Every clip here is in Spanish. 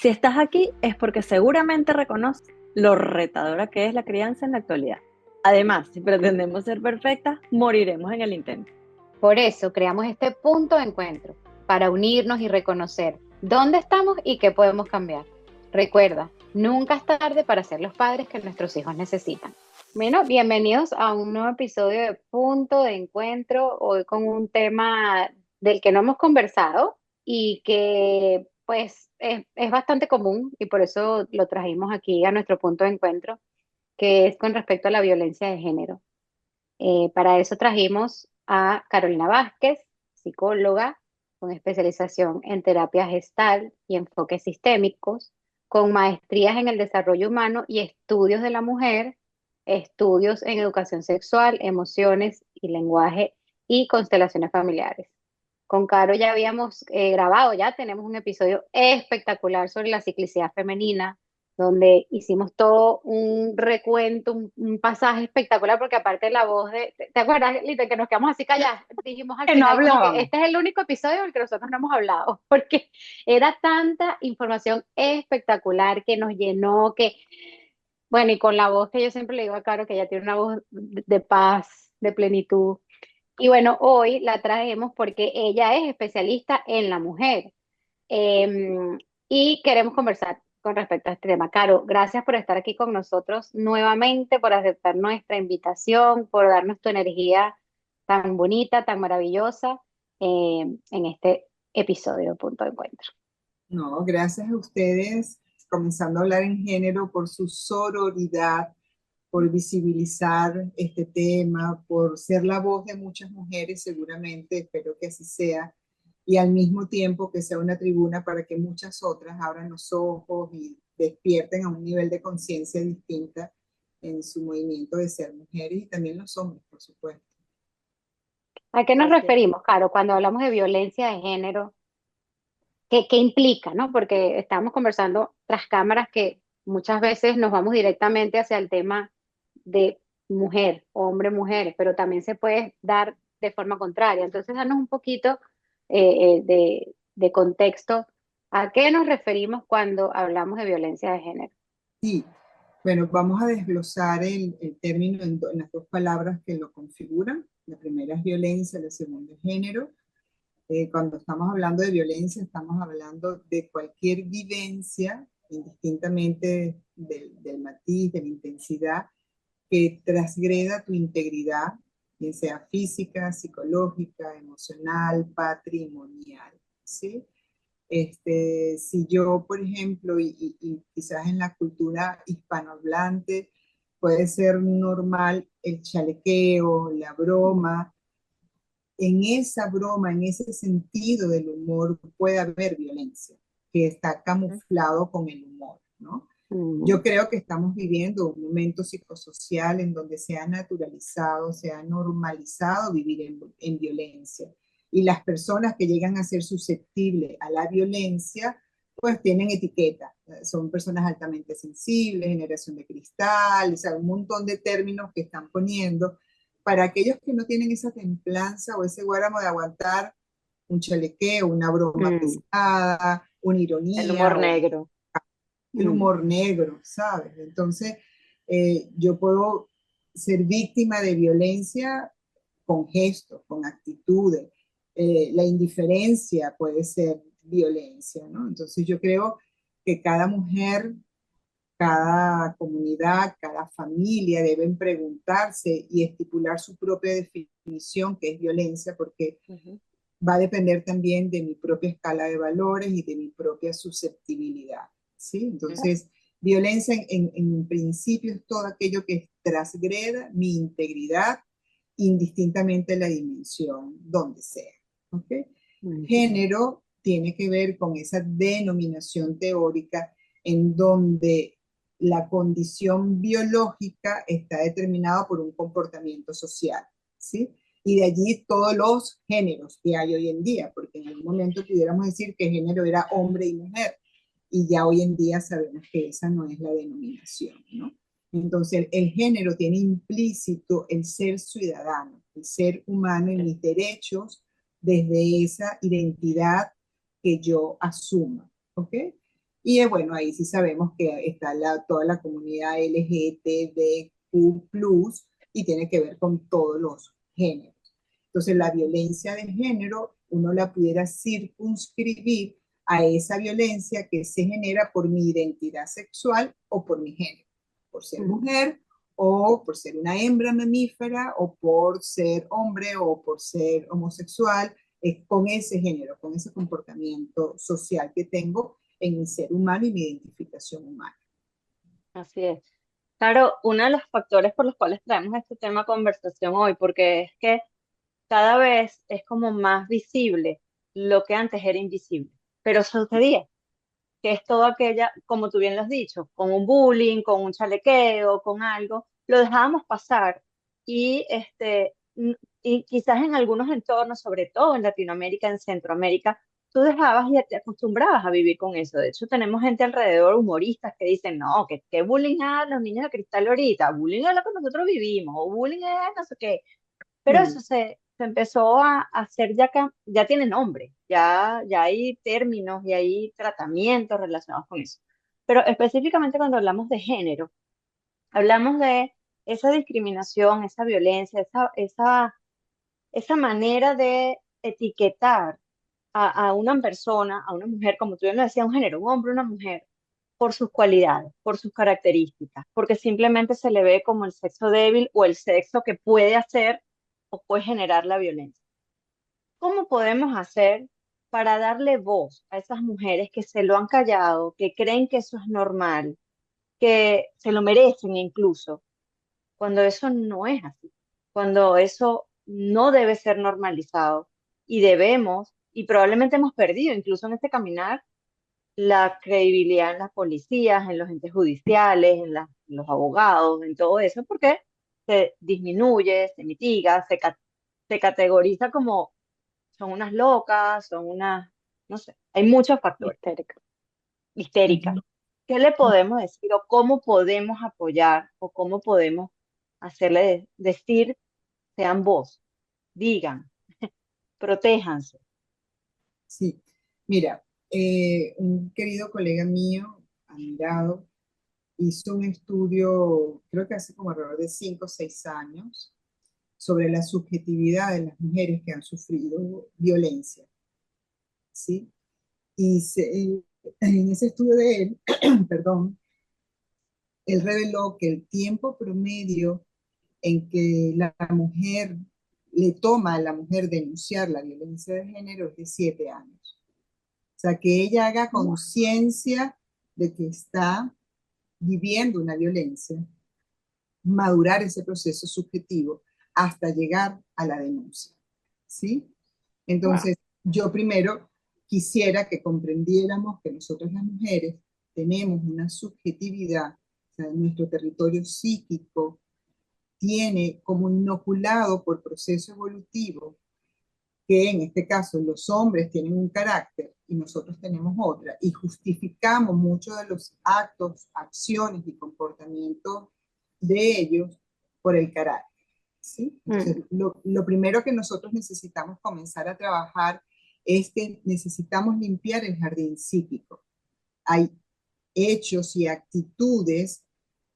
Si estás aquí es porque seguramente reconoces lo retadora que es la crianza en la actualidad. Además, si pretendemos ser perfectas, moriremos en el intento. Por eso creamos este punto de encuentro, para unirnos y reconocer dónde estamos y qué podemos cambiar. Recuerda, nunca es tarde para ser los padres que nuestros hijos necesitan. Bueno, bienvenidos a un nuevo episodio de Punto de Encuentro, hoy con un tema del que no hemos conversado y que pues es bastante común y por eso lo trajimos aquí a nuestro punto de encuentro, que es con respecto a la violencia de género. Para eso trajimos a Carolina Vázquez, psicóloga con especialización en terapia gestal y enfoques sistémicos, con maestrías en el desarrollo humano y estudios de la mujer, estudios en educación sexual, emociones y lenguaje y constelaciones familiares. Con Caro ya habíamos grabado, ya tenemos un episodio espectacular sobre la ciclicidad femenina, donde hicimos todo un recuento, un pasaje espectacular, porque aparte de la voz ¿te acuerdas, Lita, que nos quedamos así calladas? Dijimos al Que no final como que hablábamos. este es el único episodio del que nosotros no hemos hablado, porque era tanta información espectacular que nos llenó, que, bueno, y con la voz que yo siempre le digo a Caro, que ella tiene una voz de paz, de plenitud. Y bueno, hoy la traemos porque ella es especialista en la mujer. Y queremos conversar con respecto a este tema. Caro, gracias por estar aquí con nosotros nuevamente, por aceptar nuestra invitación, por darnos tu energía tan bonita, tan maravillosa en este episodio de Punto de Encuentro. No, gracias a ustedes, comenzando a hablar en género por su sororidad, por visibilizar este tema, por ser la voz de muchas mujeres, seguramente, espero que así sea, y al mismo tiempo que sea una tribuna para que muchas otras abran los ojos y despierten a un nivel de conciencia distinta en su movimiento de ser mujeres y también los hombres, por supuesto. ¿A qué nos Gracias. referimos, Caro, cuando hablamos de violencia de género? ¿Qué implica, no? Porque estamos conversando tras cámaras que muchas veces nos vamos directamente hacia el tema de mujer, hombre, mujer, pero también se puede dar de forma contraria. Entonces, danos un poquito de contexto. ¿A qué nos referimos cuando hablamos de violencia de género? Sí, bueno, vamos a desglosar el término en las dos palabras que lo configuran. La primera es violencia, la segunda es género. Cuando estamos hablando de violencia, estamos hablando de cualquier vivencia, indistintamente del matiz, de la intensidad, que transgreda tu integridad, bien sea física, psicológica, emocional, patrimonial, ¿sí? Si yo, por ejemplo, y quizás en la cultura hispanohablante, puede ser normal el chalequeo, la broma. En esa broma, en ese sentido del humor, puede haber violencia, que está camuflado con el humor, ¿no? Yo Mm, creo que estamos viviendo un momento psicosocial en donde se ha naturalizado, se ha normalizado vivir en violencia. Y las personas que llegan a ser susceptibles a la violencia, pues tienen etiqueta. Son personas altamente sensibles, generación de cristal, o sea, un montón de términos que están poniendo para aquellos que no tienen esa templanza o ese guáramo de aguantar un chalequeo, una broma mm, pesada, una El ironía humor o negro. el mm. humor negro, ¿sabes? Entonces, yo puedo ser víctima de violencia con gestos, con actitudes. La indiferencia puede ser violencia, ¿no? Entonces yo creo que cada mujer, cada comunidad, cada familia deben preguntarse y estipular su propia definición, que es violencia, porque Ujú. va a depender también de mi propia escala de valores y de mi propia susceptibilidad, ¿sí? Entonces, violencia en principio es todo aquello que transgreda mi integridad, indistintamente la dimensión, donde sea, ¿ok? Ujú. Género tiene que ver con esa denominación teórica en donde la condición biológica está determinada por un comportamiento social, ¿sí? Y de allí todos los géneros que hay hoy en día, porque en algún momento pudiéramos decir que género era hombre y mujer, y ya hoy en día sabemos que esa no es la denominación, ¿no? Entonces, el género tiene implícito el ser ciudadano, el ser humano y mis derechos desde esa identidad que yo asuma, ¿ok? Y bueno, ahí sí sabemos que está toda la comunidad LGTBQ+, y tiene que ver con todos los géneros. Entonces, la violencia de género, uno la pudiera circunscribir a esa violencia que se genera por mi identidad sexual o por mi género, por ser mujer o por ser una hembra mamífera o por ser hombre o por ser homosexual, con ese género, con ese comportamiento social que tengo en mi ser humano y mi identificación humana. Así es. Claro, uno de los factores por los cuales traemos este tema a conversación hoy, porque es que cada vez es como más visible lo que antes era invisible, pero sucedía, que es todo aquella, como tú bien lo has dicho, con un bullying, con un chalequeo, con algo, lo dejábamos pasar y, y quizás en algunos entornos, sobre todo en Latinoamérica, en Centroamérica, tú dejabas y te acostumbrabas a vivir con eso. De hecho, tenemos gente alrededor, humoristas, que dicen, no, que bullying a los niños de cristal ahorita, bullying es lo que nosotros vivimos, o bullying es no sé qué. Pero eso Sí, se empezó a hacer ya, ya tiene nombre, ya hay términos y hay tratamientos relacionados con eso. Pero específicamente cuando hablamos de género, hablamos de esa discriminación, esa violencia, esa manera de etiquetar a una persona, a una mujer, como tú bien lo decías, un género, un hombre, una mujer, por sus cualidades, por sus características, porque simplemente se le ve como el sexo débil o el sexo que puede hacer o puede generar la violencia. ¿Cómo podemos hacer para darle voz a esas mujeres que se lo han callado, que creen que eso es normal, que se lo merecen incluso, cuando eso no es así, cuando eso no debe ser normalizado y debemos, y probablemente hemos perdido incluso en este caminar, la credibilidad en las policías, en los entes judiciales, en los abogados, en todo eso, porque se disminuye, se mitiga, se categoriza como son unas locas, son unas, no sé, hay muchos factores, Histérica. histéricas. ujú. ¿Qué le podemos decir o cómo podemos apoyar o cómo podemos hacerle decir, sean voz, digan, protéjanse? Sí, mira, un querido colega mío, admirado, hizo un estudio, creo que hace como alrededor de 5 o 6 años, sobre la subjetividad de las mujeres que han sufrido violencia, ¿sí? Y en ese estudio de él, perdón, él reveló que el tiempo promedio en que la mujer le toma a la mujer denunciar la violencia de género es de 7 años. O sea, que ella haga conciencia de que está viviendo una violencia, madurar ese proceso subjetivo hasta llegar a la denuncia, ¿sí? Wow. Entonces, yo primero quisiera que comprendiéramos que nosotros las mujeres tenemos una subjetividad, o sea, nuestro territorio psíquico tiene como inoculado por proceso evolutivo que en este caso los hombres tienen un carácter y nosotros tenemos otra, y justificamos muchos de los actos, acciones y comportamientos de ellos por el carácter. ¿Sí? Entonces, Mm, lo primero que nosotros necesitamos comenzar a trabajar es que necesitamos limpiar el jardín psíquico. Hay hechos y actitudes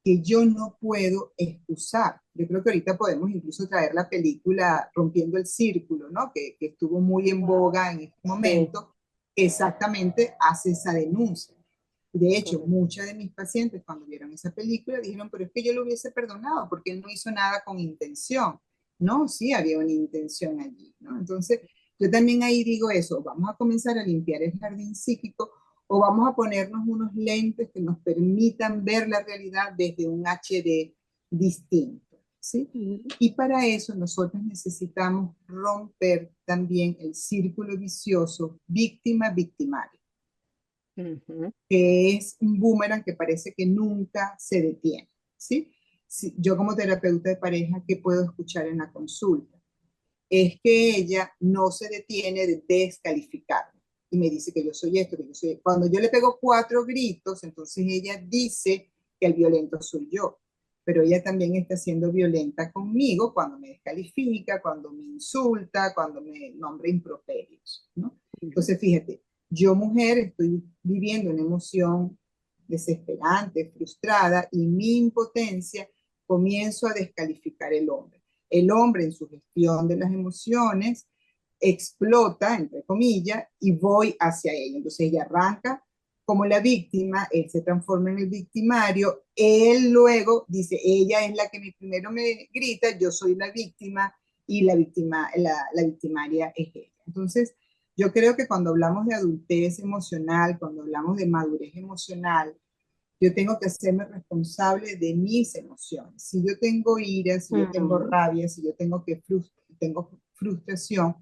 que yo no puedo excusar. Yo creo que ahorita podemos incluso traer la película Rompiendo el Círculo, ¿no? Que estuvo muy en wow. boga en este Sí, momento, que exactamente hace esa denuncia. De hecho, correcto. muchas de mis pacientes cuando vieron esa película dijeron, pero es que yo lo hubiese perdonado porque él no hizo nada con intención. No, sí había una intención allí, ¿no? Entonces, yo también ahí digo eso, vamos a comenzar a limpiar el jardín psíquico o vamos a ponernos unos lentes que nos permitan ver la realidad desde un HD distinto, ¿sí? Mm, Y para eso nosotros necesitamos romper también el círculo vicioso víctima-victimario, ujú. que es un boomerang que parece que nunca se detiene, ¿sí? Yo como terapeuta de pareja, ¿qué puedo escuchar en la consulta? Es que ella no se detiene de descalificarme y me dice que yo soy esto, que yo soy... Cuando yo le pego 4 gritos, entonces ella dice que el violento soy yo, pero ella también está siendo violenta conmigo cuando me descalifica, cuando me insulta, cuando me nombra improperios, ¿no? Ujú. Entonces, fíjate, Yo, mujer, estoy viviendo una emoción desesperante, frustrada, y mi impotencia comienzo a descalificar el hombre. El hombre en su gestión de las emociones explota, entre comillas, y voy hacia ella. Entonces ella arranca como la víctima, él se transforma en el victimario, él luego dice, ella es la que primero me grita, yo soy la víctima y la victimaria es ella. Entonces, yo creo que cuando hablamos de adultez emocional, cuando hablamos de madurez emocional, yo tengo que hacerme responsable de mis emociones. Si yo tengo ira, si yo tengo Ujú. rabia, si yo tengo frustración,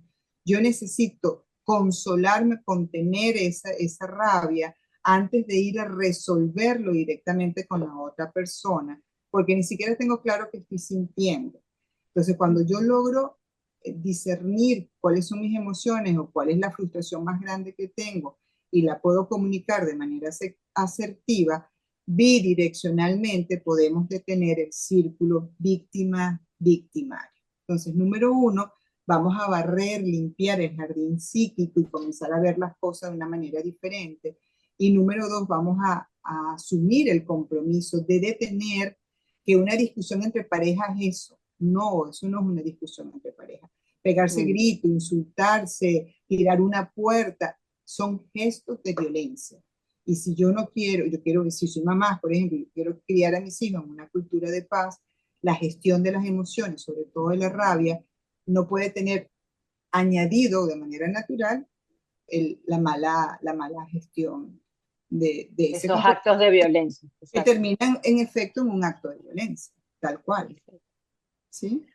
yo necesito consolarme, contener esa rabia antes de ir a resolverlo directamente con la otra persona, porque ni siquiera tengo claro qué estoy sintiendo. Entonces, cuando yo logro discernir cuáles son mis emociones o cuál es la frustración más grande que tengo y la puedo comunicar de manera asertiva, bidireccionalmente podemos detener el círculo víctima-victimario. Entonces, número uno, vamos a barrer, limpiar el jardín psíquico y comenzar a ver las cosas de una manera diferente. Y número dos, vamos a asumir el compromiso de detener que una discusión entre parejas es eso. No, eso no es una discusión entre parejas. Pegarse Mm. grito, insultarse, tirar una puerta, son gestos de violencia. Y si yo no quiero, yo quiero, si soy mamá, por ejemplo, yo quiero criar a mis hijos en una cultura de paz, la gestión de las emociones, sobre todo de la rabia, no puede tener añadido de manera natural la mala gestión de ese Esos comportamiento actos de violencia, que exacto. terminan en efecto en un acto de violencia, tal cual. ¿Sí?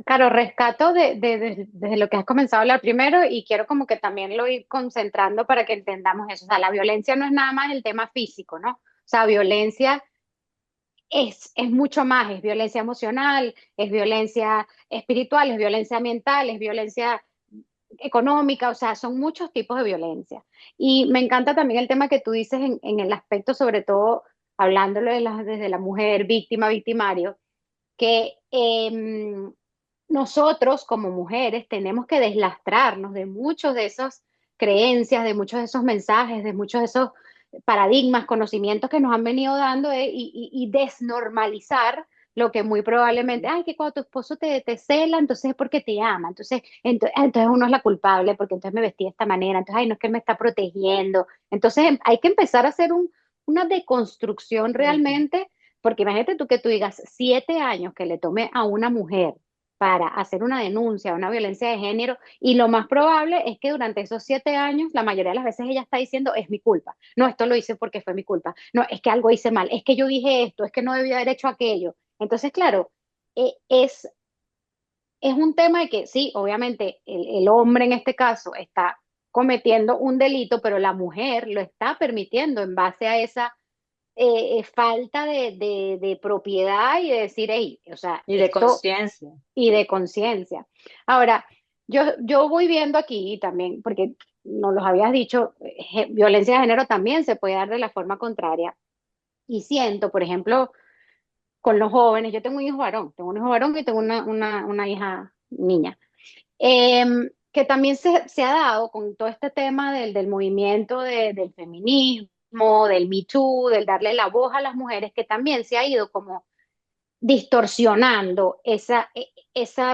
Claro, rescato desde lo que has comenzado a hablar primero y quiero como que también lo ir concentrando para que entendamos eso. O sea, la violencia no es nada más el tema físico, ¿no? O sea, violencia es mucho más, es violencia emocional, es violencia espiritual, es violencia ambiental, es violencia económica, o sea, son muchos tipos de violencia. Y me encanta también el tema que tú dices en el aspecto, sobre todo hablándolo desde la mujer víctima, victimario, que nosotros como mujeres tenemos que deslastrarnos de muchos de esas creencias, de muchos de esos mensajes, de muchos de esos paradigmas, conocimientos que nos han venido dando y desnormalizar lo que muy probablemente, ay, que cuando tu esposo te cela, entonces es porque te ama, entonces uno es la culpable porque entonces me vestí de esta manera, entonces, ay, no es que él me está protegiendo. Entonces hay que empezar a hacer una deconstrucción realmente, porque imagínate tú que tú digas 7 años que le tome a una mujer para hacer una denuncia, una violencia de género, y lo más probable es que durante esos 7 años, la mayoría de las veces ella está diciendo, es mi culpa, no, esto lo hice porque fue mi culpa, no, es que algo hice mal, es que yo dije esto, es que no debía haber hecho aquello. Entonces, claro, eh, es, es un tema de que sí, obviamente el hombre en este caso está cometiendo un delito, pero la mujer lo está permitiendo en base a esa falta de propiedad y de decir, hey, o sea, Y de esto conciencia. y de conciencia. Ahora, yo voy viendo aquí también, porque nos los habías dicho, violencia de género también se puede dar de la forma contraria. Y siento, por ejemplo, con los jóvenes, yo tengo un hijo varón y tengo una hija niña, que también se ha dado con todo este tema del movimiento del feminismo, del Me Too, del darle la voz a las mujeres, que también se ha ido como distorsionando esa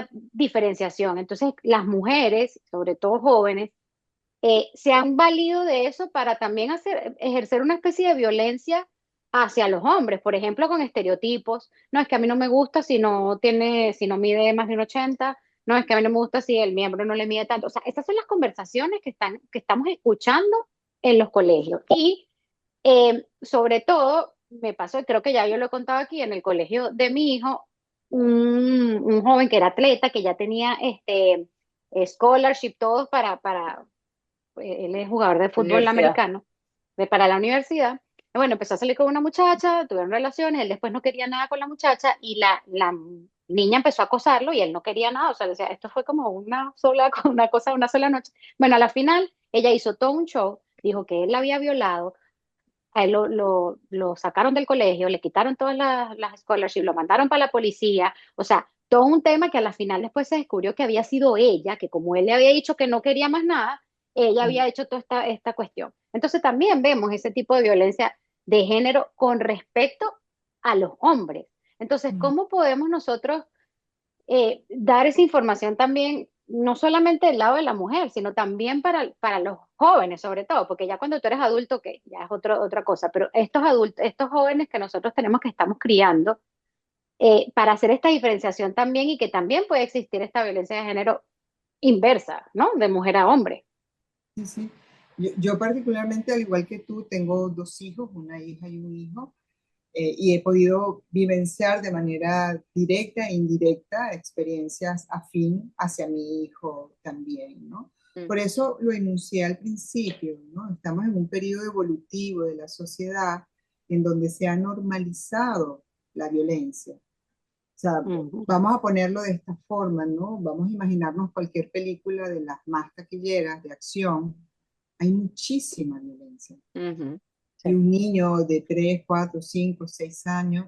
diferenciación. Entonces, las mujeres, sobre todo jóvenes, se han valido de eso para también ejercer una especie de violencia hacia los hombres, por ejemplo, con estereotipos. No, es que a mí no me gusta si no mide más de un 80, no, es que a mí no me gusta si el miembro no le mide tanto. O sea, esas son las conversaciones que estamos escuchando en los colegios. Y sobre todo, me pasó, y creo que ya yo lo he contado aquí, en el colegio de mi hijo, un joven que era atleta, que ya tenía scholarship, todos él es jugador de fútbol Universidad. americano, para la universidad. Bueno, empezó a salir con una muchacha, tuvieron relaciones, él después no quería nada con la muchacha y la niña empezó a acosarlo y él no quería nada, o sea, decía, esto fue como una cosa, una sola noche. Bueno, a la final ella hizo todo un show, dijo que él la había violado, a él lo sacaron del colegio, le quitaron todas las scholarships, lo mandaron para la policía, o sea, todo un tema que a la final después se descubrió que había sido ella, que como él le había dicho que no quería más nada, ella había hecho toda esta cuestión. Entonces también vemos ese tipo de violencia de género con respecto a los hombres. Entonces, ¿cómo podemos nosotros dar esa información también, no solamente del lado de la mujer, sino también para los jóvenes, sobre todo, porque ya cuando tú eres adulto, que ya es otra cosa, pero estos adultos, estos jóvenes que nosotros tenemos que estamos criando, para hacer esta diferenciación también y que también puede existir esta violencia de género inversa, ¿no? De mujer a hombre. Sí, sí. Yo particularmente, al igual que tú, tengo dos hijos, una hija y un hijo, y he podido vivenciar de manera directa e indirecta experiencias afín hacia mi hijo también, ¿no? Por eso lo enuncié al principio, ¿no? Estamos en un periodo evolutivo de la sociedad en donde se ha normalizado la violencia. O sea, Ujú, vamos a ponerlo de esta forma, ¿no? Vamos a imaginarnos cualquier película de las más taquilleras de acción. Hay muchísima violencia. ujú, Y sí. un niño de 3 4 5 6 años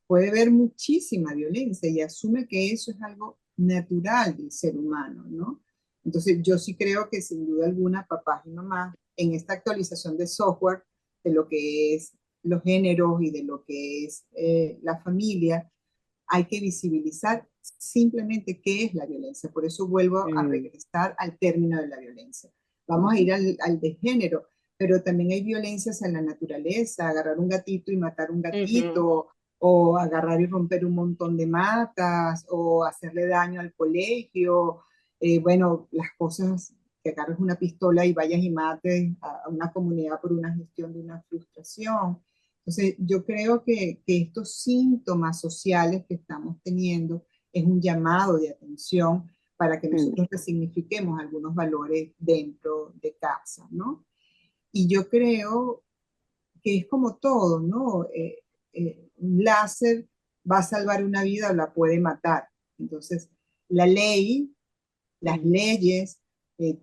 puede ver muchísima violencia y asume que eso es algo natural del ser humano, ¿no? Entonces, yo sí creo que sin duda alguna, papás y mamás, en esta actualización de software de lo que es los géneros y de lo que es la familia, hay que visibilizar simplemente qué es la violencia. Por eso vuelvo a Mm, regresar al término de la violencia. Vamos a ir al de género, pero también hay violencias en la naturaleza, agarrar un gatito y matar un ujú, gatito, o agarrar y romper un montón de matas, o hacerle daño al colegio. Bueno, las cosas que agarres una pistola y vayas y mates a una comunidad por una gestión de una frustración. Entonces, yo creo que estos síntomas sociales que estamos teniendo es un llamado de atención para que mm, nosotros resignifiquemos algunos valores dentro de casa, ¿no? Y yo creo que es como todo, ¿no? Un láser va a salvar una vida o la puede matar. Entonces, la ley, las mm, leyes,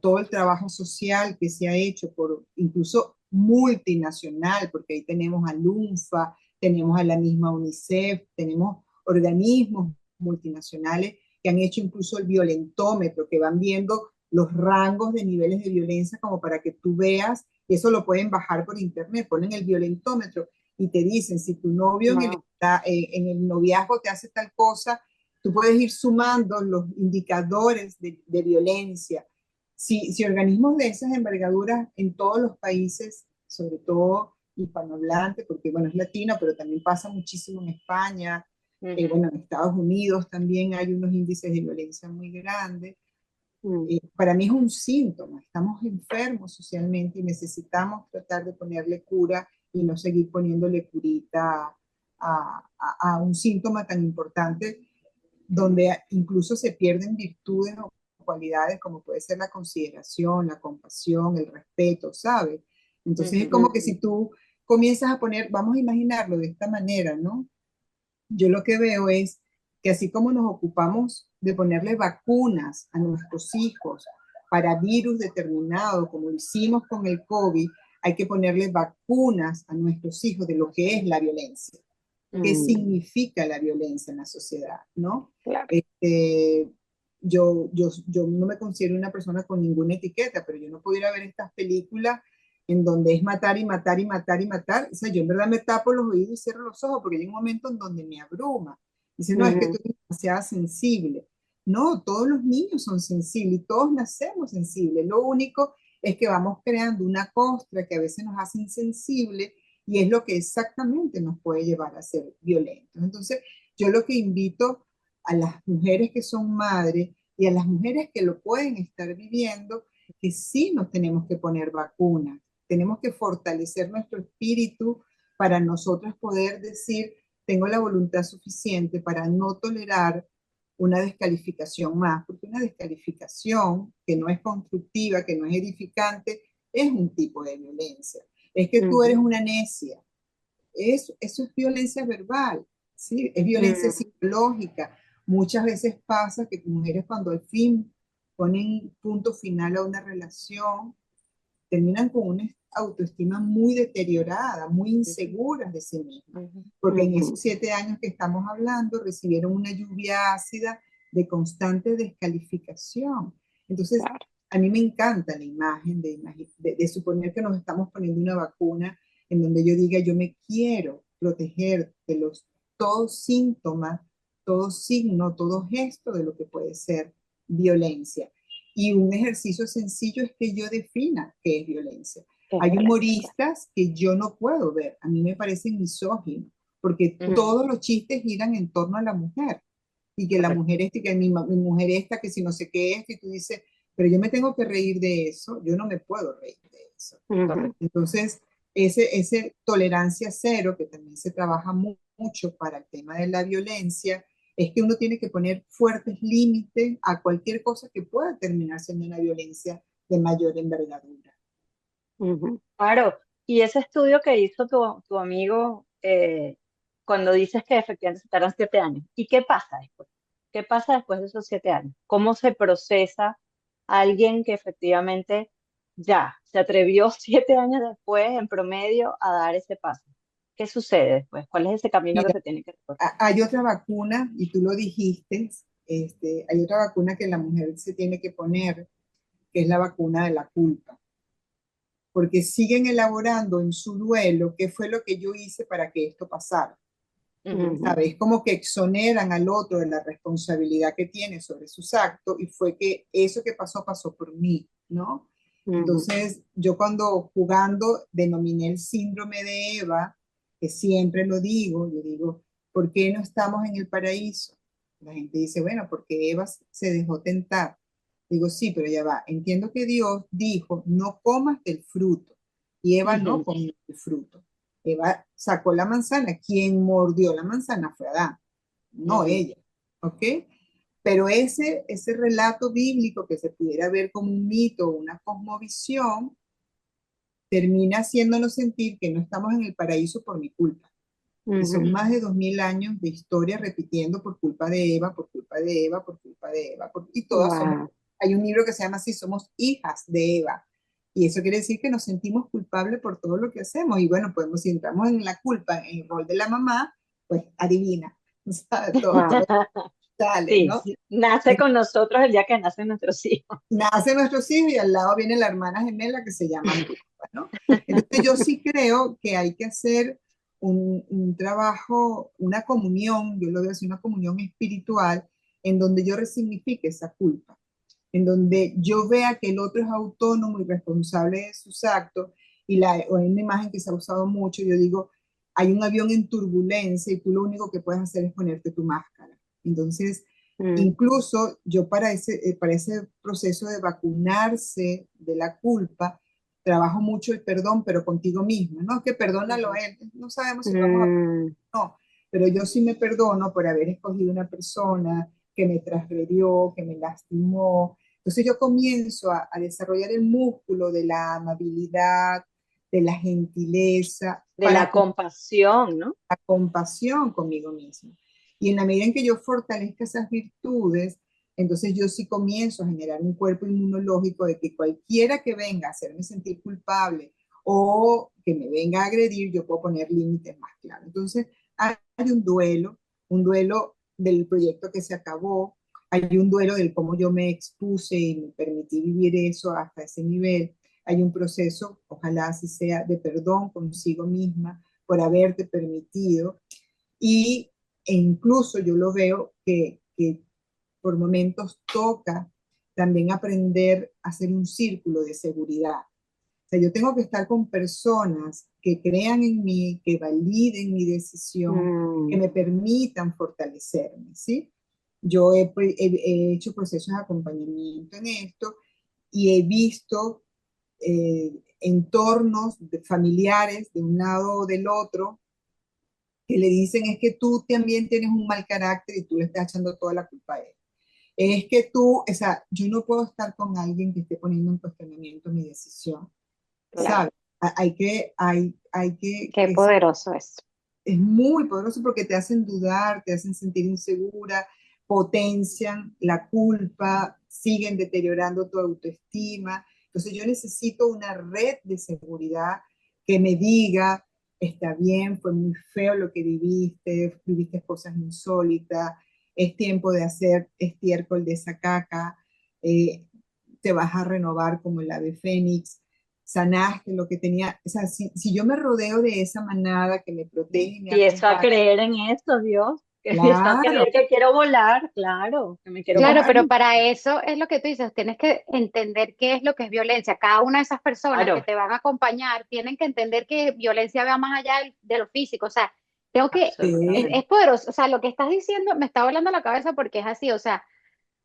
todo el trabajo social que se ha hecho por incluso multinacional, porque ahí tenemos a LUNFA, tenemos a la misma UNICEF, tenemos organismos multinacionales que han hecho incluso el violentómetro, que van viendo los rangos de niveles de violencia como para que tú veas, y eso lo pueden bajar por internet, ponen el violentómetro y te dicen, si tu novio wow. en el noviazgo te hace tal cosa, tú puedes ir sumando los indicadores de violencia. Si organismos de esas envergaduras en todos los países, sobre todo hispanohablantes, porque bueno, es latino, pero también pasa muchísimo en España, Ujú, bueno, en Estados Unidos también hay unos índices de violencia muy grandes. mm, Para mí es un síntoma, estamos enfermos socialmente y necesitamos tratar de ponerle cura y no seguir poniéndole curita a un síntoma tan importante donde incluso se pierden virtudes o cualidades como puede ser la consideración, la compasión, el respeto, ¿sabes? Entonces es ujú, como que si tú comienzas a poner, vamos a imaginarlo de esta manera, ¿no? Yo lo que veo es que así como nos ocupamos de ponerle vacunas a nuestros hijos para virus determinado, como lo hicimos con el COVID, hay que ponerle vacunas a nuestros hijos de lo que es la violencia, qué mm, significa la violencia en la sociedad, ¿no? claro. Este, yo no me considero una persona con ninguna etiqueta, pero yo no pudiera ver estas películas en donde es matar y matar y matar y matar. O sea, yo en verdad me tapo los oídos y cierro los ojos porque hay un momento en donde me abruma. Dice, no, es que tú Ujú, eres demasiado sensible. No, todos los niños son sensibles y todos nacemos sensibles. Lo único es que vamos creando una costra que a veces nos hace insensibles y es lo que exactamente nos puede llevar a ser violentos. Entonces, yo lo que invito a las mujeres que son madres y a las mujeres que lo pueden estar viviendo, que sí nos tenemos que poner vacunas, tenemos que fortalecer nuestro espíritu para nosotros poder decir, tengo la voluntad suficiente para no tolerar una descalificación más, porque una descalificación que no es constructiva, que no es edificante, es un tipo de violencia. Es que tú eres ujú, una necia. Eso es violencia verbal, ¿sí? Es violencia mm, psicológica. Muchas veces pasa que mujeres cuando al fin ponen punto final a una relación, terminan con una autoestima muy deteriorada, muy inseguras de sí mismas, ujú, porque en ujú, esos 7 años que estamos hablando recibieron una lluvia ácida de constante descalificación. Entonces, claro. a mí me encanta la imagen de suponer que nos estamos poniendo una vacuna en donde yo diga, yo me quiero proteger de los, todos síntomas, todo signo, todo gesto de lo que puede ser violencia. Y un ejercicio sencillo es que yo defina qué es violencia. Qué Hay violencia. humoristas que yo no puedo ver, a mí me parecen misóginos, porque Ujú, todos los chistes giran en torno a la mujer. Y que la correcto. mujer esta, y que mi mujer esta, que si no sé qué es, y tú dices, pero yo me tengo que reír de eso, yo no me puedo reír de eso. Ujú. Correcto. Entonces, ese tolerancia cero, que también se trabaja mucho para el tema de la violencia, es que uno tiene que poner fuertes límites a cualquier cosa que pueda terminar siendo una violencia de mayor envergadura. Ujú. Claro, y ese estudio que hizo tu amigo, cuando dices que efectivamente se tardan 7 años, ¿y qué pasa después? ¿Qué pasa después de esos 7 años? ¿Cómo se procesa alguien que efectivamente ya se atrevió 7 años después, en promedio, a dar ese paso? ¿Qué sucede después? ¿Cuál es ese camino que Mira, se tiene que recorrer? hay otra vacuna, y tú lo dijiste, hay otra vacuna que la mujer se tiene que poner, que es la vacuna de la culpa, porque siguen elaborando en su duelo qué fue lo que yo hice para que esto pasara. Ujú, Ujú. ¿Sabes? Como que exoneran al otro de la responsabilidad que tiene sobre sus actos y fue que eso que pasó pasó por mí, ¿no? Ujú. Entonces, yo cuando jugando denominé el síndrome de Eva, que siempre lo digo, yo digo, ¿por qué no estamos en el paraíso? La gente dice, bueno, porque Eva se dejó tentar. Digo, sí, pero ya va, entiendo que Dios dijo, no comas del fruto, y Eva no ujú, comió el fruto. Eva sacó la manzana. Quien mordió la manzana fue Adán, no ujú. ella. ¿Ok? Pero ese relato bíblico que se pudiera ver como un mito o una cosmovisión, termina haciéndonos sentir que no estamos en el paraíso por mi culpa. Y son Ujú. más de 2000 años de historia repitiendo por culpa de Eva, por culpa de Eva, por culpa de Eva. Y todas somos, Wow. hay un libro que se llama así, somos hijas de Eva. Y eso quiere decir que nos sentimos culpables por todo lo que hacemos. Y bueno, podemos, si entramos en la culpa, en el rol de la mamá, pues adivina, ¿sabes? Todo sale, Sí, ¿no? sí, nace con nosotros el día que nacen nuestros hijos. Nacen nuestros hijos y al lado viene la hermana gemela que se llama culpa, ¿no? Entonces yo sí creo que hay que hacer un trabajo, una comunión, yo lo veo así, una comunión espiritual, en donde yo resignifique esa culpa, en donde yo vea que el otro es autónomo y responsable de sus actos, o hay una imagen que se ha usado mucho, yo digo, hay un avión en turbulencia y tú lo único que puedes hacer es ponerte tu máscara. Entonces, Mm. incluso yo para ese proceso de vacunarse de la culpa, trabajo mucho el perdón, pero contigo mismo, ¿no? Que perdónalo a Ujú, él, no sabemos si lo vamos a Mm. no, pero yo sí me perdono por haber escogido una persona que me transgredió, que me lastimó. Entonces yo comienzo a desarrollar el músculo de la amabilidad, de la gentileza, de para la compasión, ¿no? la compasión conmigo mismo. Y en la medida en que yo fortalezca esas virtudes, entonces yo sí comienzo a generar un cuerpo inmunológico de que cualquiera que venga a hacerme sentir culpable o que me venga a agredir, yo puedo poner límites más claros. Entonces hay un duelo del proyecto que se acabó, hay un duelo del cómo yo me expuse y me permití vivir eso hasta ese nivel, hay un proceso, ojalá así sea, de perdón consigo misma, por haberte permitido. Y, e incluso yo lo veo que por momentos toca también aprender a hacer un círculo de seguridad. O sea, yo tengo que estar con personas que crean en mí, que validen mi decisión, que Mm. me permitan fortalecerme, ¿sí? Yo he hecho procesos de acompañamiento en esto y he visto entornos familiares de un lado o del otro que le dicen es que tú también tienes un mal carácter y tú le estás echando toda la culpa a él. Es que tú, o sea, yo no puedo estar con alguien que esté poniendo en cuestionamiento mi decisión, Claro. ¿sabes? Hay que, Qué poderoso es. es muy poderoso porque te hacen dudar, te hacen sentir insegura, potencian la culpa, siguen deteriorando tu autoestima. Entonces yo necesito una red de seguridad que me diga, está bien, fue muy feo lo que viviste, viviste cosas insólitas, es tiempo de hacer estiércol de esa caca, eh, te vas a renovar como el ave fénix, sanaste lo que tenía. O sea, si yo me rodeo de esa manada que me protege y me Empiezo a acompaña, creer en esto, Dios. Empiezo a claro, creer que quiero volar, claro, que me quiero Claro, claro, pero para eso es lo que tú dices, tienes que entender qué es lo que es violencia. Cada una de esas personas que claro, te van a acompañar tienen que entender que violencia va más allá de lo físico. O sea, tengo que, sí, absolutamente. es poderoso. O sea, lo que estás diciendo me está volando la cabeza porque es así. O sea,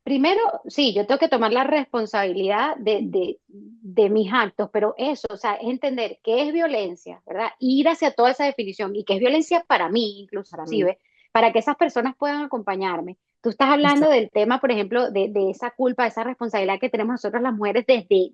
primero, sí, yo tengo que tomar la responsabilidad de mis actos, pero eso, o sea, es entender qué es violencia, ¿verdad? Ir hacia toda esa definición y qué es violencia para mí, Para mí. inclusive, para que esas personas puedan acompañarme. Tú estás hablando exacto, del tema, por ejemplo, de esa culpa, de esa responsabilidad que tenemos nosotros las mujeres desde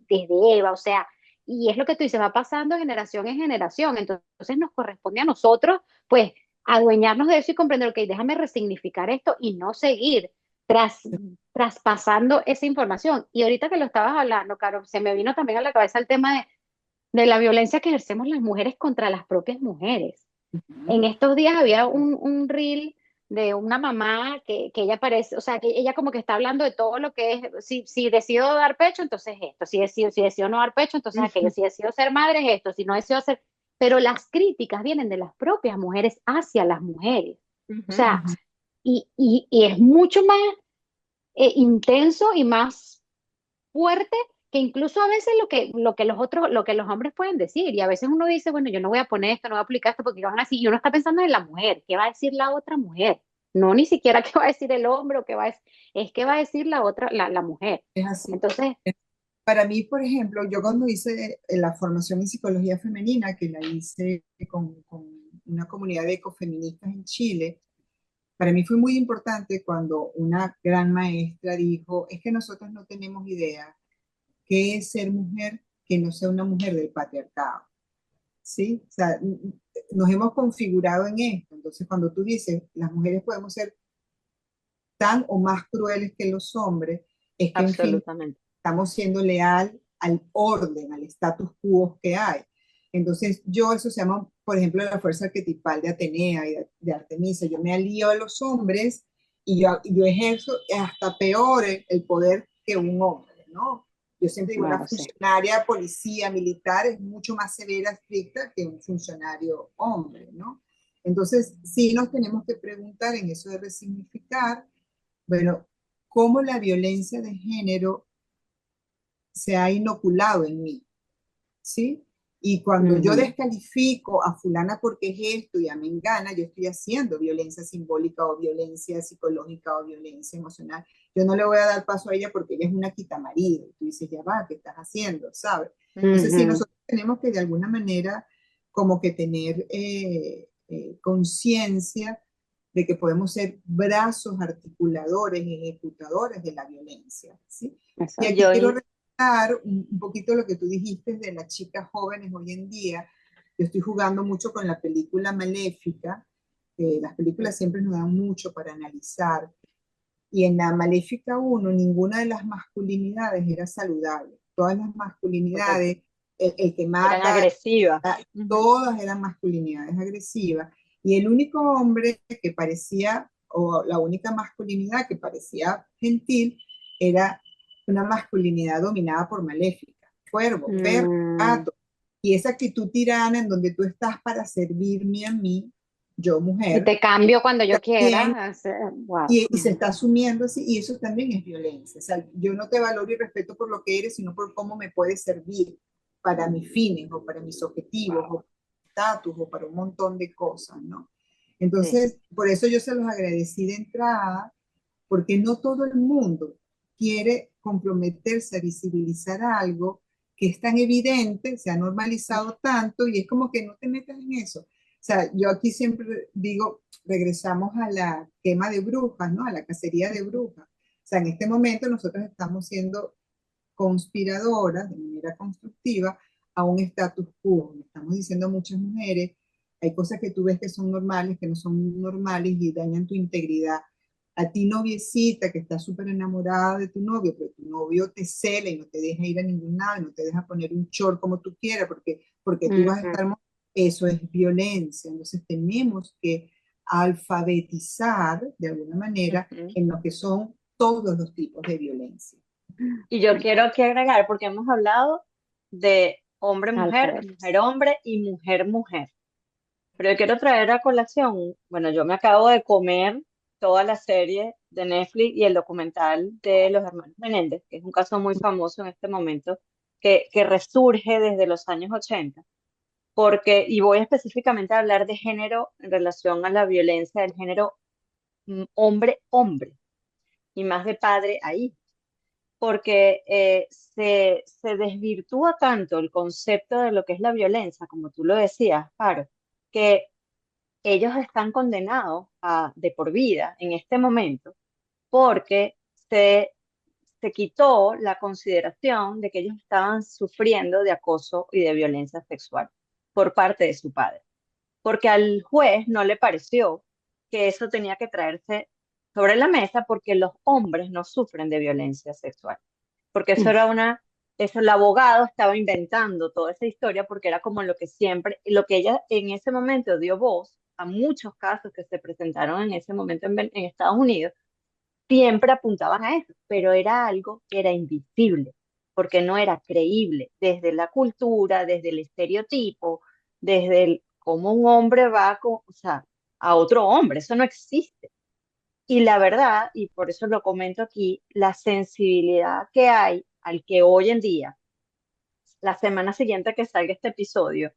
Eva, o sea, y es lo que tú dices, va pasando de generación en generación, entonces nos corresponde a nosotros, pues, adueñarnos de eso y comprender, ok, déjame resignificar esto y no seguir tras traspasando esa información. Y ahorita que lo estabas hablando, Caro, se me vino también a la cabeza el tema de la violencia que ejercemos las mujeres contra las propias mujeres. En estos días había un reel de una mamá que ella parece, o sea, que ella como que está hablando de todo lo que es, si decido dar pecho, entonces esto, si decido no dar pecho, entonces aquello, Ujú, si decido ser madre es esto, si no decido hacer, pero las críticas vienen de las propias mujeres hacia las mujeres. O ujú. sea, ujú, y es mucho más intenso y más fuerte que incluso a veces lo que los otros, lo que los hombres pueden decir. Y a veces uno dice, bueno, yo no voy a poner esto, no voy a aplicar esto porque van así. Y uno está pensando en la mujer, ¿qué va a decir la otra mujer? No ni siquiera qué va a decir el hombre o qué va a decir, es qué va a decir la otra, la mujer. es así. Entonces, Para mí, por ejemplo, yo cuando hice la formación en psicología femenina, que la hice con una comunidad de ecofeministas en Chile, para mí fue muy importante cuando una gran maestra dijo, es que nosotros no tenemos idea qué es ser mujer que no sea una mujer del patriarcado, ¿sí? O sea, nos hemos configurado en esto. Entonces, cuando tú dices, las mujeres podemos ser tan o más crueles que los hombres, es que, en fin, Absolutamente. estamos siendo leal al orden, al status quo que hay. Entonces, yo eso se llama, por ejemplo, la fuerza arquetipal de Atenea y de Artemisa. Yo me alío a los hombres y yo ejerzo hasta peor el poder que un hombre, ¿no? Yo siempre digo, una wow, sí. funcionaria policía militar es mucho más severa, estricta que un funcionario hombre, ¿no? Entonces, sí nos tenemos que preguntar en eso de resignificar, bueno, cómo la violencia de género se ha inoculado en mí, ¿sí? Y cuando yo Ujú. descalifico a fulana porque es esto y a mengana, yo estoy haciendo violencia simbólica o violencia psicológica o violencia emocional. Yo no le voy a dar paso a ella porque ella es una quitamarido. Tú dices, ya va, ¿qué estás haciendo? ¿Sabes? Entonces, sí, Ujú. nosotros tenemos que de alguna manera como que tener conciencia de que podemos ser brazos articuladores y ejecutadores de la violencia, ¿sí? Y Exacto. aquí Yo, quiero un poquito lo que tú dijiste de las chicas jóvenes hoy en día. Yo estoy jugando mucho con la película Maléfica. Las películas siempre nos dan mucho para analizar. Y en la Maléfica uno ninguna de las masculinidades era saludable. Todas las correcto, masculinidades, el que eran mata, agresivas. Ujú. todas eran masculinidades agresivas. Y el único hombre que parecía, o la única masculinidad que parecía gentil, era una masculinidad dominada por Maléfica, cuervo, perro, Mm, gato. Y esa actitud tirana en donde tú estás para servirme a mí, yo y mujer, te cambio cuando yo también, quiera. Wow. y se está asumiendo así, y eso también es violencia. O sea, yo no te valoro y respeto por lo que eres, sino por cómo me puedes servir para mis fines o para mis objetivos o estatus o para un montón de cosas, ¿no? Sí. Entonces, por eso yo se los agradecí de entrada, porque no todo el mundo quiere comprometerse a visibilizar algo que es tan evidente, se ha normalizado tanto y es como que no te metas en eso. O sea, yo aquí siempre digo, regresamos a la quema de brujas, ¿no? A la cacería de brujas. O sea, en este momento nosotros estamos siendo conspiradoras de manera constructiva a un status quo. Le estamos diciendo a muchas mujeres, hay cosas que tú ves que son normales, que no son normales y dañan tu integridad. A ti noviecita que está súper enamorada de tu novio, pero tu novio te cela y no te deja ir a ningún lado, y no te deja poner un short como tú quieras, porque tú vas a Ujú. estar... Eso es violencia. Entonces tenemos que alfabetizar de alguna manera Ujú. en lo que son todos los tipos de violencia. Y yo quiero aquí agregar, porque hemos hablado de Al hombre-mujer, revés. mujer-hombre y mujer-mujer. Pero yo quiero traer a colación, bueno, yo me acabo de comer toda la serie de Netflix y el documental de los hermanos Menéndez, que es un caso muy famoso en este momento, que resurge desde los años 80, porque, y voy específicamente a hablar de género en relación a la violencia del género hombre-hombre, y más de padre a hijo, porque se desvirtúa tanto el concepto de lo que es la violencia, como tú lo decías, Paro, que ellos están condenados a de por vida en este momento porque se, se quitó la consideración de que ellos estaban sufriendo de acoso y de violencia sexual por parte de su padre, porque al juez no le pareció que eso tenía que traerse sobre la mesa porque los hombres no sufren de violencia sexual, porque eso el abogado estaba inventando toda esa historia porque era como lo que siempre, lo que ella en ese momento dio voz a muchos casos que se presentaron en ese momento en Estados Unidos, siempre apuntaban a eso, pero era algo que era invisible, porque no era creíble desde la cultura, desde el estereotipo, desde el cómo un hombre va o sea, a otro hombre, eso no existe. Y la verdad, y por eso lo comento aquí, la sensibilidad que hay al que hoy en día, la semana siguiente que salga este episodio,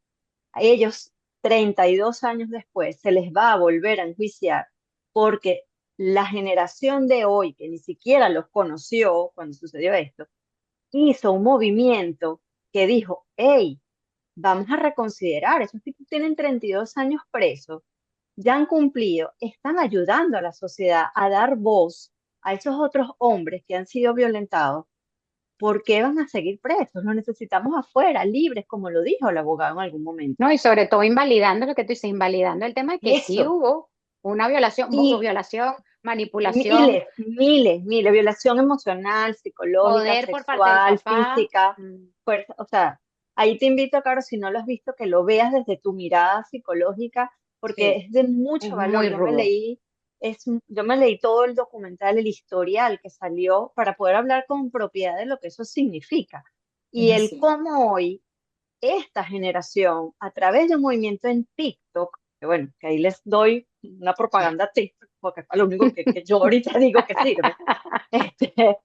a ellos 32 años después se les va a volver a enjuiciar porque la generación de hoy, que ni siquiera los conoció cuando sucedió esto, hizo un movimiento que dijo, hey, vamos a reconsiderar, esos tipos tienen 32 años presos, ya han cumplido, están ayudando a la sociedad a dar voz a esos otros hombres que han sido violentados. ¿Por qué van a seguir presos? Los necesitamos afuera, libres, como lo dijo el abogado en algún momento. No, y sobre todo invalidando lo que tú dices, invalidando el tema de que sí Eso. hubo una violación, Y violación, manipulación, miles, miles, miles, violación emocional, psicológica, poder por parte del sexual, papá. física, fuerza, o sea, ahí te invito, Caro, si no lo has visto, que lo veas desde tu mirada psicológica, porque Sí, es de es mucho valor. muy rudo. Yo me leí todo el documental, el historial que salió para poder hablar con propiedad de lo que eso significa. Es Y el así. cómo hoy esta generación, a través de un movimiento en TikTok, que bueno, que ahí les doy una propaganda a TikTok, porque es lo único que yo ahorita digo que sirve. Este,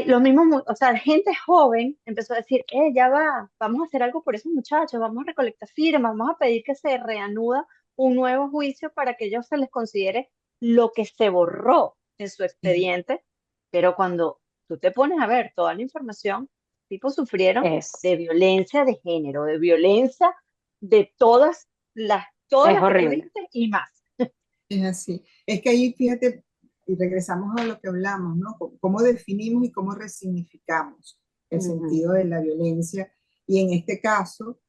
los mismos, o sea, gente joven empezó a decir, ya va, vamos a hacer algo por esos muchachos, vamos a recolectar firmas, vamos a pedir que se reanuda un nuevo juicio para que ellos se les considere lo que se borró en su expediente, pero cuando tú te pones a ver toda la información, tipos sufrieron Es, de violencia de género, de violencia de todas es las que tú horrible. dijiste y más. Es así. Es que ahí, fíjate, y regresamos a lo que hablamos, ¿no? Cómo definimos y cómo resignificamos el Ujú. sentido de la violencia. Y en este caso,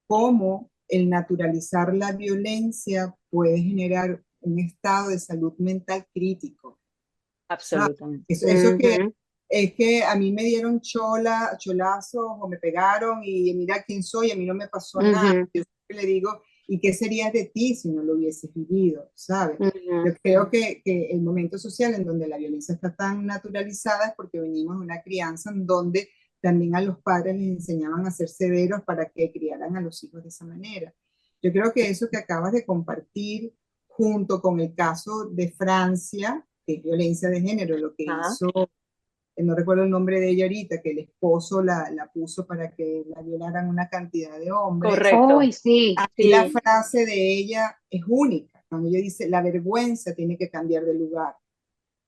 cómo el naturalizar la violencia puede generar un estado de salud mental crítico. ¿Sabes? Absolutamente. Eso que Ujú. es que a mí me dieron cholazos o me pegaron y mira quién soy, a mí no me pasó nada. Ujú. Yo siempre le digo, ¿y qué serías de ti si no lo hubieses vivido? ¿Sabes? Ujú. Yo creo que el momento social en donde la violencia está tan naturalizada es porque venimos de una crianza en donde también a los padres les enseñaban a ser severos para que criaran a los hijos de esa manera. Yo creo que eso que acabas de compartir junto con el caso de Francia, que es violencia de género, lo que Ajá, hizo, no recuerdo el nombre de ella ahorita, que el esposo la puso para que la violaran una cantidad de hombres. correcto. Uy, sí, Y la Sí, frase de ella es única, cuando ella dice, la vergüenza tiene que cambiar de lugar.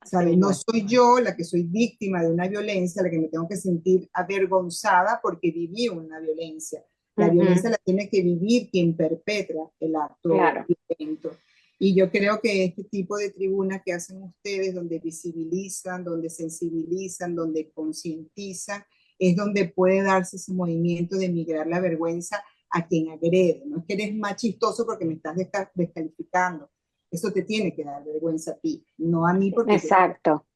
así ¿Sabes? mismo No es. soy yo la que soy víctima de una violencia, la que me tengo que sentir avergonzada porque viví una violencia. La violencia ujú, la tiene que vivir quien perpetra el acto claro, violento. Y yo creo que este tipo de tribunas que hacen ustedes, donde visibilizan, donde sensibilizan, donde concientizan, es donde puede darse ese movimiento de migrar la vergüenza a quien agrede. No es que eres más chistoso porque me estás descalificando. Eso te tiene que dar vergüenza a ti, no a mí porque yo exacto.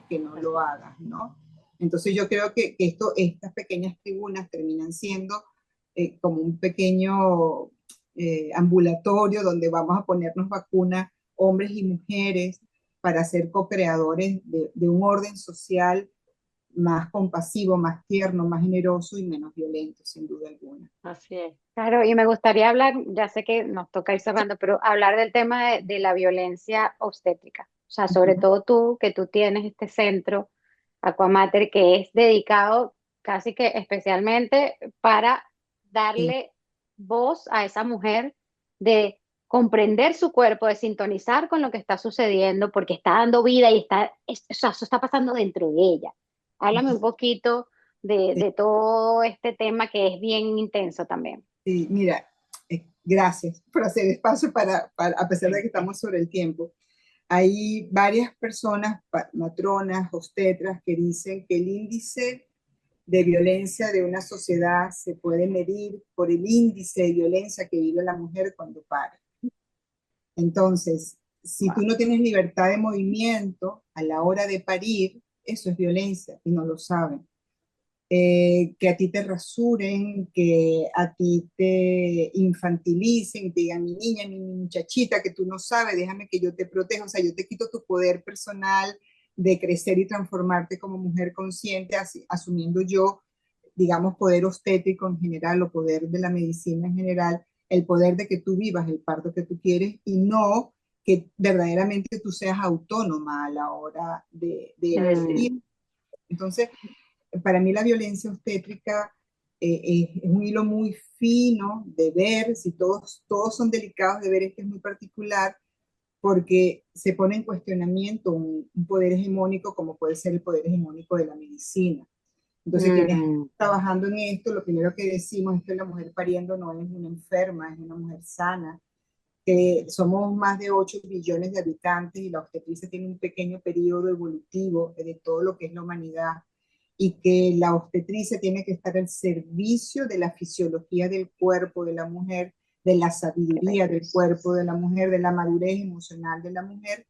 que no lo hagas, ¿no? Entonces yo creo que estas pequeñas tribunas terminan siendo como un pequeño ambulatorio donde vamos a ponernos vacunas hombres y mujeres para ser co-creadores de un orden social más compasivo, más tierno, más generoso y menos violento, sin duda alguna. Así es. Claro, y me gustaría hablar, ya sé que nos toca ir cerrando, pero hablar del tema de la violencia obstétrica. O sea, sobre Ujú. todo tú, que tú tienes este centro Aquamater que es dedicado casi que especialmente para Sí, darle voz a esa mujer de comprender su cuerpo, de sintonizar con lo que está sucediendo, porque está dando vida y o sea, eso está pasando dentro de ella. Háblame un poquito sí, de todo este tema que es bien intenso también. sí. Mira, gracias por hacer espacio a pesar de que estamos sobre el tiempo. Hay varias personas, matronas, obstetras, que dicen que el índice de violencia de una sociedad se puede medir por el índice de violencia que vive la mujer cuando pare. Entonces, si tú Wow. no tienes libertad de movimiento a la hora de parir, eso es violencia y no lo saben. Que a ti te rasuren, que a ti te infantilicen, te digan mi niña, mi muchachita, que tú no sabes, déjame que yo te proteja, o sea, yo te quito tu poder personal de crecer y transformarte como mujer consciente, asumiendo yo, digamos, poder obstétrico en general o poder de la medicina en general, el poder de que tú vivas el parto que tú quieres y no que verdaderamente tú seas autónoma a la hora de elegir. Mm, Entonces, para mí la violencia obstétrica es un hilo muy fino de ver, si todos son delicados de ver, este es muy particular, porque se pone en cuestionamiento un poder hegemónico como puede ser el poder hegemónico de la medicina. Entonces, quienes están mm, trabajando en esto, lo primero que decimos es que la mujer pariendo no es una enferma, es una mujer sana, que somos más de 8 billones de habitantes y la obstetricia tiene un pequeño periodo evolutivo de todo lo que es la humanidad y que la obstetricia tiene que estar al servicio de la fisiología del cuerpo de la mujer, de la qué sabiduría bello. del cuerpo de la mujer, de la madurez emocional de la mujer,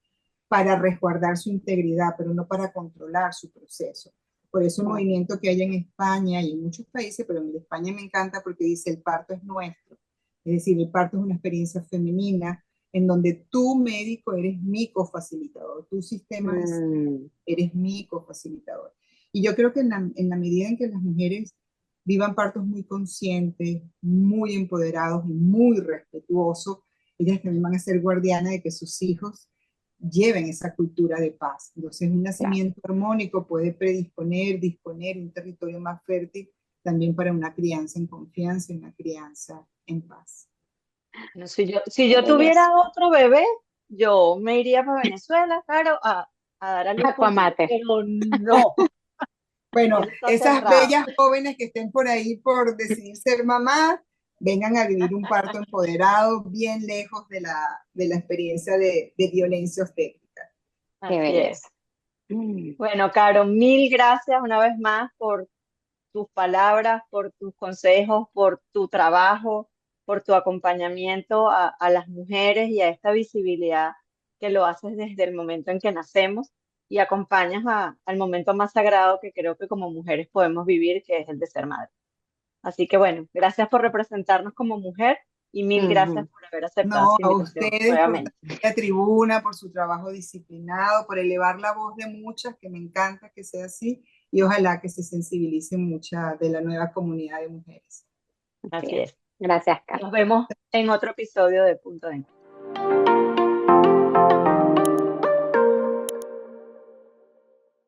para resguardar su integridad, pero no para controlar su proceso. Por eso el Wow. movimiento que hay en España y en muchos países, pero en España me encanta porque dice el parto es nuestro. Es decir, el parto es una experiencia femenina en donde tú médico eres mi cofacilitador, tu sistema de salud Mm, eres mi cofacilitador. Y yo creo que en la medida en que las mujeres vivan partos muy conscientes, muy empoderados y muy respetuosos, ellas también van a ser guardianas de que sus hijos lleven esa cultura de paz. Entonces, un claro. nacimiento armónico puede disponer un territorio más fértil también para una crianza en confianza y una crianza en paz. No, si yo Qué belleza. tuviera otro bebé, yo me iría para Venezuela, claro, a dar a luz contigo, Aquamate. pero no, Bueno, eso está esas cerrado. bellas jóvenes que estén por ahí por decidir ser mamás, vengan a vivir un parto empoderado, bien lejos de la experiencia de violencia obstétrica. Qué Así es. belleza. Mm, Bueno, Caro, mil gracias una vez más por tus palabras, por tus consejos, por tu trabajo, por tu acompañamiento a las mujeres y a esta visibilidad que lo haces desde el momento en que nacemos y acompañas al momento más sagrado que creo que como mujeres podemos vivir, que es el de ser madre. Así que bueno, gracias por representarnos como mujer y mil gracias ujú. por haber aceptado No, esta a invitación ustedes por nuevamente. estar en la tribuna, por su trabajo disciplinado, por elevar la voz de muchas, que me encanta que sea así, y ojalá que se sensibilicen mucha de la nueva comunidad de mujeres. Así Así es. es. Gracias, Carlos. Nos vemos en otro episodio de Punto de Encuentro.